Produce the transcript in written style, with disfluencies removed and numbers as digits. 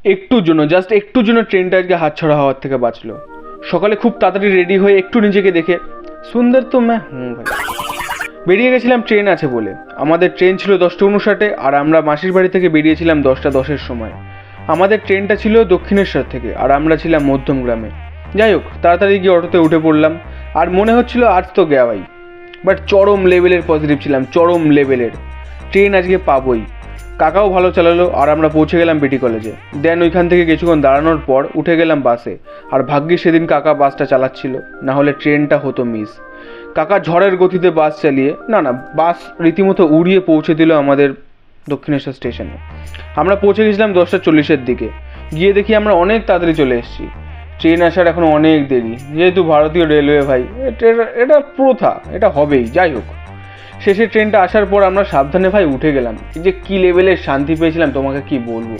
একটুর জন্য, জাস্ট একটুর জন্য ট্রেনটা আজকে হাতছাড়া হওয়ার থেকে বাঁচলো। সকালে খুব তাড়াতাড়ি রেডি হয়ে একটু নিজেকে দেখে সুন্দর তো ভাই বেরিয়ে গেছিলাম ট্রেন আছে বলে। আমাদের ট্রেন ছিল 10:59 আর আমরা মাসির বাড়ি থেকে বেরিয়েছিলাম 10:10 সময়। আমাদের ট্রেনটা ছিল দক্ষিণেশ্বর থেকে আর আমরা ছিলাম মধ্যমগ্রামে। যাই হোক, তাড়াতাড়ি গিয়ে অটোতে উঠে পড়লাম আর মনে হচ্ছিল আজ তো গেওয়াই। বাট চরম লেভেলের পজিটিভ ছিলাম, চরম লেভেলের। ট্রেন আজকে পাবোই। কাকাও ভালো চালালো আর আমরা পৌঁছে গেলাম বিটি কলেজে। দেন ওইখান থেকে কিছুক্ষণ দাঁড়ানোর পর উঠে গেলাম বাসে। আর ভাগ্যিস সেদিন কাকা বাসটা চালাচ্ছিল, না হলে ট্রেনটা হতো মিস। কাকা ঝড়ের গতিতে বাস চালিয়ে বাস রীতিমতো উড়িয়ে পৌঁছে দিল আমাদের দক্ষিণেশ্বর স্টেশনে। আমরা পৌঁছে গেছিলাম 10:40 দিকে। গিয়ে দেখি আমরা অনেক তাড়াতাড়ি চলে এসেছি। ট্রেন আসার এখন অনেক দেরি, যেহেতু ভারতীয় রেলওয়ে ভাই, এটা প্রথা, এটা হবেই। যাই হোক, শেষে ট্রেনটা আসার পর আমরা সাবধানে ভাই উঠে গেলাম। এই যে কী লেভেলের শান্তি পেয়েছিলাম তোমাকে কি বলবো।